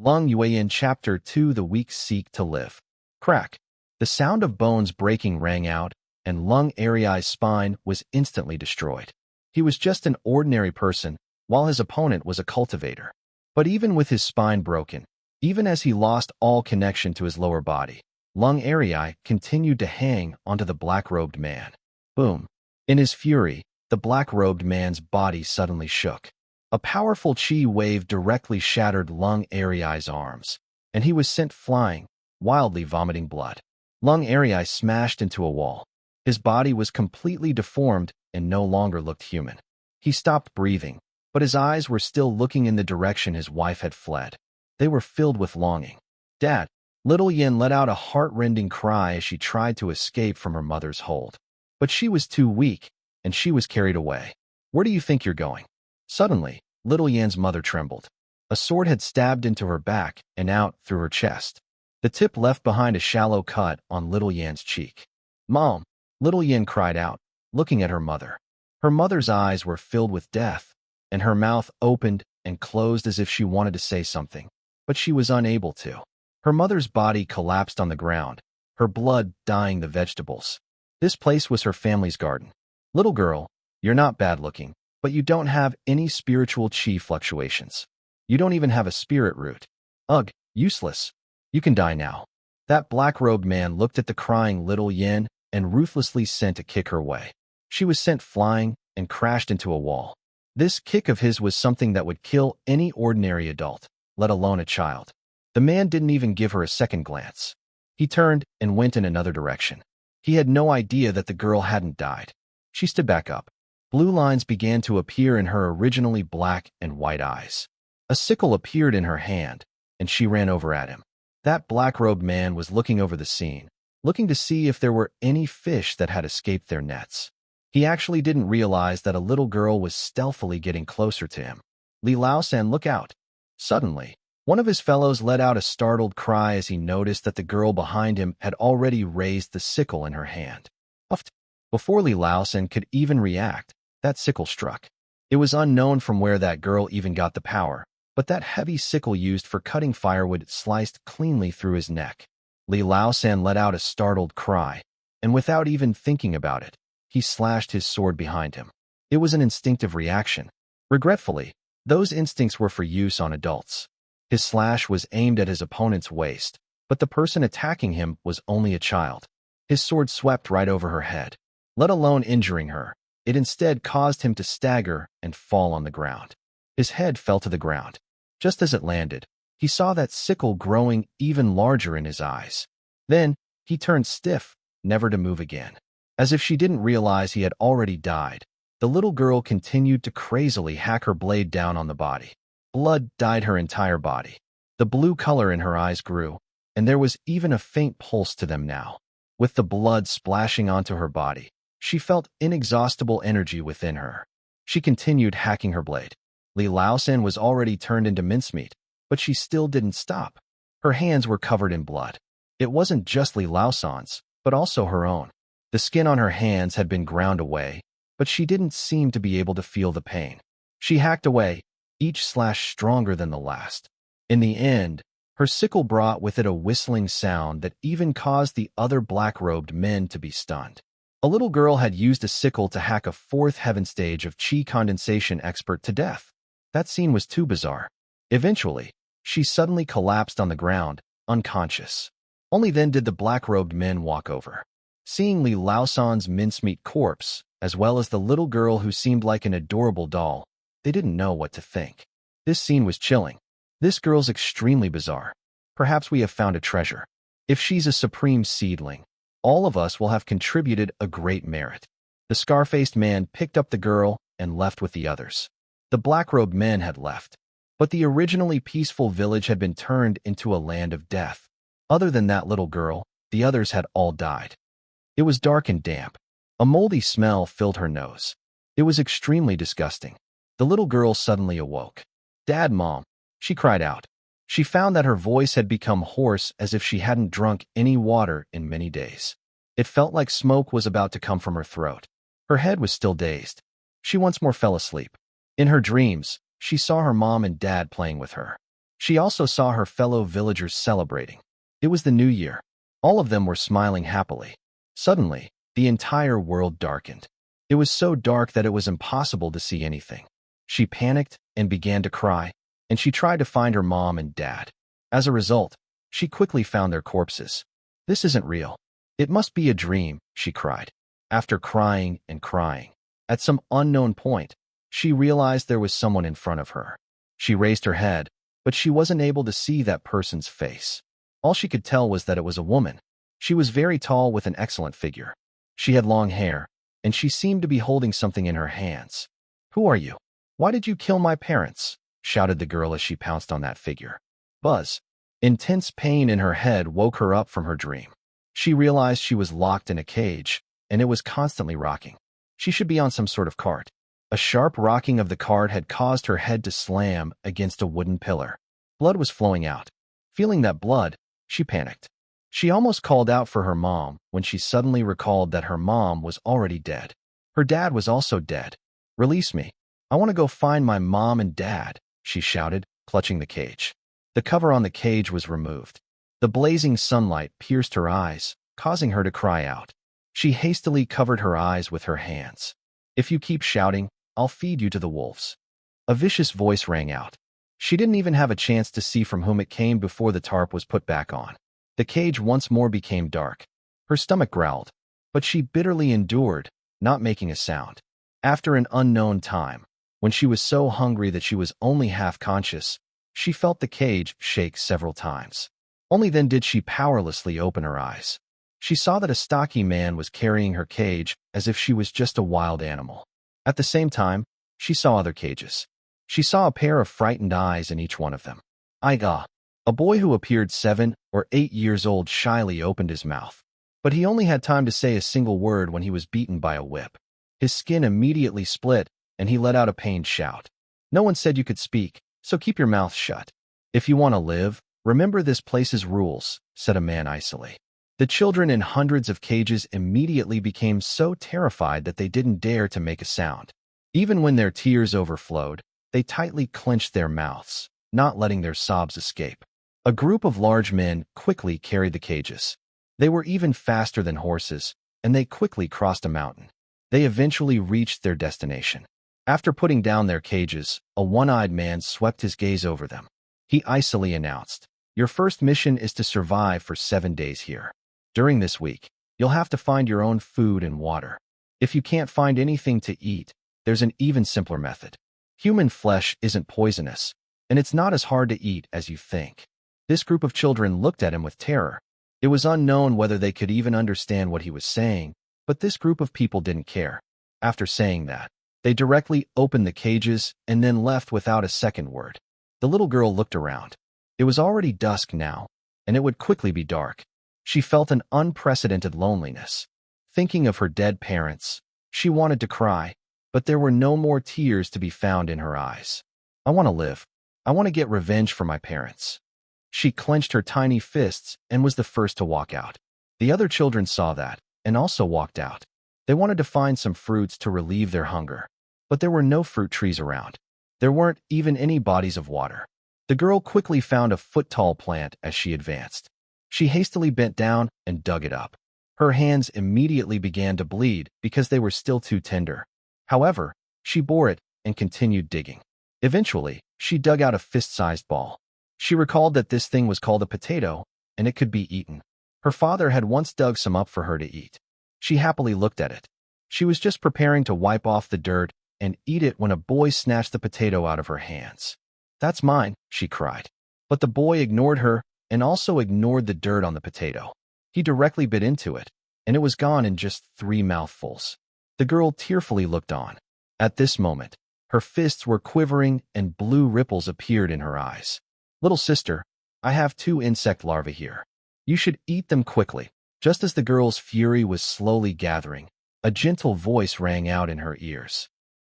Lung Yuan Chapter 2 The Weak Seek to Live. Crack. The sound of bones breaking rang out, and Lung Ariai's spine was instantly destroyed. He was just an ordinary person, while his opponent was a cultivator. But even with his spine broken, even as he lost all connection to his lower body, Lung Ariai continued to hang onto the black-robed man. Boom. In his fury, the black-robed man's body suddenly shook. A powerful chi wave directly shattered Lung Ariai's arms, and he was sent flying, wildly vomiting blood. Lung Ariai smashed into a wall. His body was completely deformed and no longer looked human. He stopped breathing, but his eyes were still looking in the direction his wife had fled. They were filled with longing. "Dad!" Little Yin let out a heart-rending cry as she tried to escape from her mother's hold. But she was too weak, and she was carried away. "Where do you think you're going?" Suddenly, Little Yan's mother trembled. A sword had stabbed into her back and out through her chest. The tip left behind a shallow cut on Little Yan's cheek. "Mom!" Little Yan cried out, looking at her mother. Her mother's eyes were filled with death, and her mouth opened and closed as if she wanted to say something, but she was unable to. Her mother's body collapsed on the ground, her blood dyeing the vegetables. This place was her family's garden. "Little girl, you're not bad-looking, but you don't have any spiritual chi fluctuations. You don't even have a spirit root. Ugh, useless. You can die now." That black-robed man looked at the crying Little Yin and ruthlessly sent a kick her way. She was sent flying and crashed into a wall. This kick of his was something that would kill any ordinary adult, let alone a child. The man didn't even give her a second glance. He turned and went in another direction. He had no idea that the girl hadn't died. She stood back up. Blue lines began to appear in her originally black and white eyes. A sickle appeared in her hand, and she ran over at him. That black-robed man was looking over the scene, looking to see if there were any fish that had escaped their nets. He actually didn't realize that a little girl was stealthily getting closer to him. "Li Lao-san, look out!" Suddenly, one of his fellows let out a startled cry as he noticed that the girl behind him had already raised the sickle in her hand. Puffed. Before Li Lao-san could even react, that sickle struck. It was unknown from where that girl even got the power, but that heavy sickle used for cutting firewood sliced cleanly through his neck. Li Lao-san let out a startled cry, and without even thinking about it, he slashed his sword behind him. It was an instinctive reaction. Regretfully, those instincts were for use on adults. His slash was aimed at his opponent's waist, but the person attacking him was only a child. His sword swept right over her head. Let alone injuring her, it instead caused him to stagger and fall on the ground. His head fell to the ground. Just as it landed, he saw that sickle growing even larger in his eyes. Then, he turned stiff, never to move again. As if she didn't realize he had already died, the little girl continued to crazily hack her blade down on the body. Blood dyed her entire body. The blue color in her eyes grew, and there was even a faint pulse to them now. With the blood splashing onto her body, she felt inexhaustible energy within her. She continued hacking her blade. Li Lao-san was already turned into mincemeat, but she still didn't stop. Her hands were covered in blood. It wasn't just Li Lao-san's, but also her own. The skin on her hands had been ground away, but she didn't seem to be able to feel the pain. She hacked away, each slash stronger than the last. In the end, her sickle brought with it a whistling sound that even caused the other black-robed men to be stunned. A little girl had used a sickle to hack a fourth heaven stage of chi condensation expert to death. That scene was too bizarre. Eventually, she suddenly collapsed on the ground, unconscious. Only then did the black-robed men walk over. Seeing Li Lao-san's mincemeat corpse, as well as the little girl who seemed like an adorable doll, they didn't know what to think. This scene was chilling. This girl's extremely bizarre. Perhaps we have found a treasure. If she's a supreme seedling, all of us will have contributed a great merit. The scar-faced man picked up the girl and left with the others. The black-robed men had left, but the originally peaceful village had been turned into a land of death. Other than that little girl, the others had all died. It was dark and damp. A moldy smell filled her nose. It was extremely disgusting. The little girl suddenly awoke. "Dad, Mom," she cried out. She found that her voice had become hoarse as if she hadn't drunk any water in many days. It felt like smoke was about to come from her throat. Her head was still dazed. She once more fell asleep. In her dreams, she saw her mom and dad playing with her. She also saw her fellow villagers celebrating. It was the new year. All of them were smiling happily. Suddenly, the entire world darkened. It was so dark that it was impossible to see anything. She panicked and began to cry, and she tried to find her mom and dad. As a result, she quickly found their corpses. This isn't real. It must be a dream, she cried. After crying and crying, at some unknown point, she realized there was someone in front of her. She raised her head, but she wasn't able to see that person's face. All she could tell was that it was a woman. She was very tall with an excellent figure. She had long hair, and she seemed to be holding something in her hands. "Who are you? Why did you kill my parents?" shouted the girl as she pounced on that figure. Buzz. Intense pain in her head woke her up from her dream. She realized she was locked in a cage, and it was constantly rocking. She should be on some sort of cart. A sharp rocking of the cart had caused her head to slam against a wooden pillar. Blood was flowing out. Feeling that blood, she panicked. She almost called out for her mom when she suddenly recalled that her mom was already dead. Her dad was also dead. "Release me. I want to go find my mom and dad," she shouted, clutching the cage. The cover on the cage was removed. The blazing sunlight pierced her eyes, causing her to cry out. She hastily covered her eyes with her hands. "If you keep shouting, I'll feed you to the wolves." A vicious voice rang out. She didn't even have a chance to see from whom it came before the tarp was put back on. The cage once more became dark. Her stomach growled, but she bitterly endured, not making a sound. After an unknown time, when she was so hungry that she was only half conscious, she felt the cage shake several times. Only then did she powerlessly open her eyes. She saw that a stocky man was carrying her cage as if she was just a wild animal. At the same time, she saw other cages. She saw a pair of frightened eyes in each one of them. "Aiga." A boy who appeared 7 or 8 years old shyly opened his mouth. But he only had time to say a single word when he was beaten by a whip. His skin immediately split, and he let out a pained shout. "No one said you could speak, so keep your mouth shut. If you want to live, remember this place's rules," said a man icily. The children in hundreds of cages immediately became so terrified that they didn't dare to make a sound. Even when their tears overflowed, they tightly clenched their mouths, not letting their sobs escape. A group of large men quickly carried the cages. They were even faster than horses, and they quickly crossed a mountain. They eventually reached their destination. After putting down their cages, a one-eyed man swept his gaze over them. He icily announced, "Your first mission is to survive for 7 days here. During this week, you'll have to find your own food and water. If you can't find anything to eat, there's an even simpler method. Human flesh isn't poisonous, and it's not as hard to eat as you think." This group of children looked at him with terror. It was unknown whether they could even understand what he was saying, but this group of people didn't care. After saying that, they directly opened the cages and then left without a second word. The little girl looked around. It was already dusk now, and it would quickly be dark. She felt an unprecedented loneliness. Thinking of her dead parents, she wanted to cry, but there were no more tears to be found in her eyes. "I want to live. I want to get revenge for my parents." She clenched her tiny fists and was the first to walk out. The other children saw that and also walked out. They wanted to find some fruits to relieve their hunger, but there were no fruit trees around. There weren't even any bodies of water. The girl quickly found a foot-tall plant as she advanced. She hastily bent down and dug it up. Her hands immediately began to bleed because they were still too tender. However, she bore it and continued digging. Eventually, she dug out a fist-sized ball. She recalled that this thing was called a potato, and it could be eaten. Her father had once dug some up for her to eat. She happily looked at it. She was just preparing to wipe off the dirt and eat it when a boy snatched the potato out of her hands. "That's mine," she cried. But the boy ignored her and also ignored the dirt on the potato. He directly bit into it, and it was gone in just 3 mouthfuls. The girl tearfully looked on. At this moment, her fists were quivering and blue ripples appeared in her eyes. "Little sister, I have 2 insect larvae here. You should eat them quickly." Just as the girl's fury was slowly gathering, a gentle voice rang out in her ears.